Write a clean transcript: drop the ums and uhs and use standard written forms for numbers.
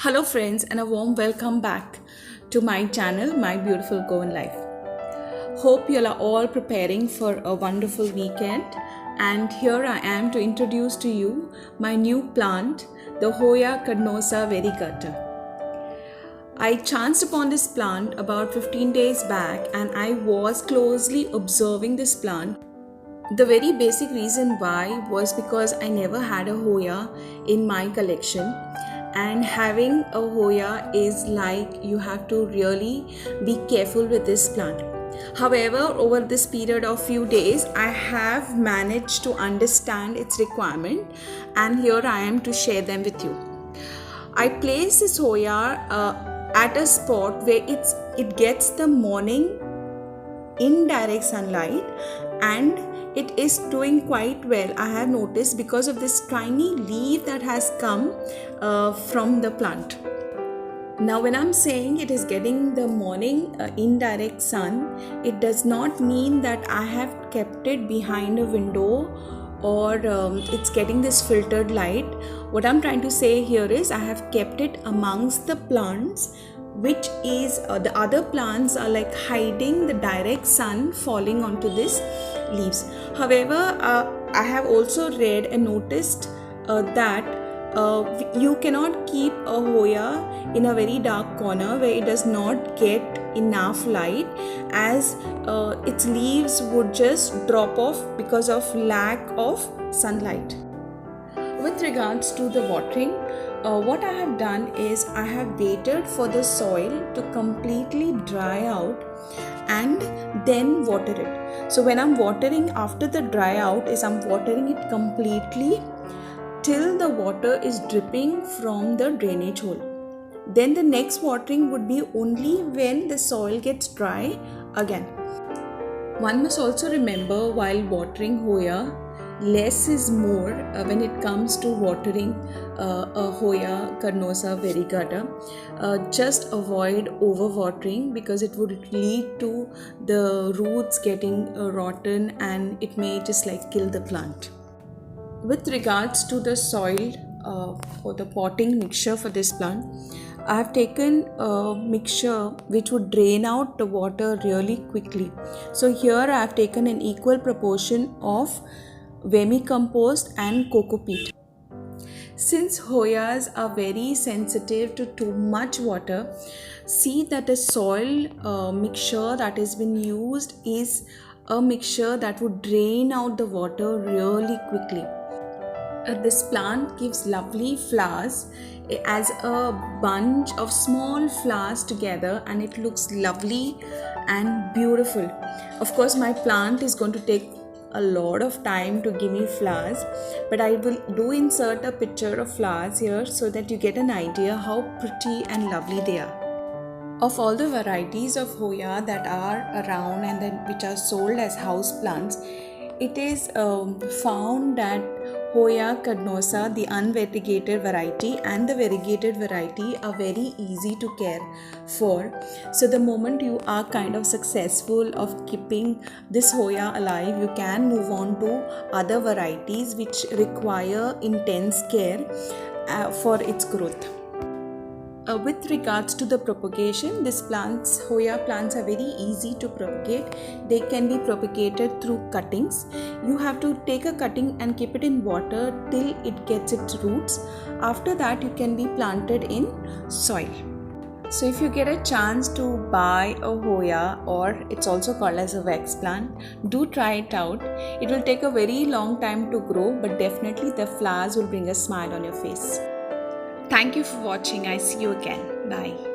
Hello, friends, and a warm welcome back to my channel, My Beautiful Goan Life. Hope you are all preparing for a wonderful weekend, and here I am to introduce to you my new plant, the Hoya carnosa variegata. I chanced upon this plant about 15 days back, and I was closely observing this plant. The very basic reason why was because I never had a Hoya in my collection, and having a Hoya is like you have to really be careful with this plant. However, over this period of few days, I have managed to understand its requirement, and here I am to share them with you. I place this Hoya at a spot where it gets the morning indirect sunlight, and it is doing quite well. I have noticed because of this tiny leaf that has come from the plant. Now, when I'm saying it is getting the morning indirect sun, it does not mean that I have kept it behind a window or it's getting this filtered light. What I'm trying to say here is I have kept it amongst the plants, which is the other plants are like hiding the direct sun falling onto these leaves. However, I have also read and noticed that you cannot keep a Hoya in a very dark corner where it does not get enough light, as its leaves would just drop off because of lack of sunlight. With regards to the watering, what I have done is I have waited for the soil to completely dry out and then water it. So when I'm watering after the dry out is I'm watering it completely till the water is dripping from the drainage hole. Then the next watering would be only when the soil gets dry again. One must also remember while watering Hoya, less is more when it comes to watering a Hoya carnosa variegata. Just avoid overwatering because it would lead to the roots getting rotten and it may just like kill the plant. With regards to the soil or the potting mixture for this plant, I have taken a mixture which would drain out the water really quickly. So here I have taken an equal proportion of vermicompost and coco peat. Since Hoyas are very sensitive to too much water, see that the soil mixture that has been used is a mixture that would drain out the water really quickly. This plant gives lovely flowers as a bunch of small flowers together, and it looks lovely and beautiful. Of course, my plant is going to take a lot of time to give me flowers, but I will insert a picture of flowers here so that you get an idea how pretty and lovely they are. Of all the varieties of Hoya that are around and then which are sold as house plants, it is found that Hoya carnosa, the unvariegated variety, and the variegated variety are very easy to care for. So the moment you are kind of successful of keeping this Hoya alive, you can move on to other varieties which require intense care for its growth. With regards to the propagation, Hoya plants are very easy to propagate. They can be propagated through cuttings. You have to take a cutting and keep it in water till it gets its roots. After that, you can be planted in soil. So if you get a chance to buy a Hoya, or it's also called as a wax plant, do try it out. It will take a very long time to grow, but definitely the flowers will bring a smile on your face. Thank you for watching. I see you again. Bye.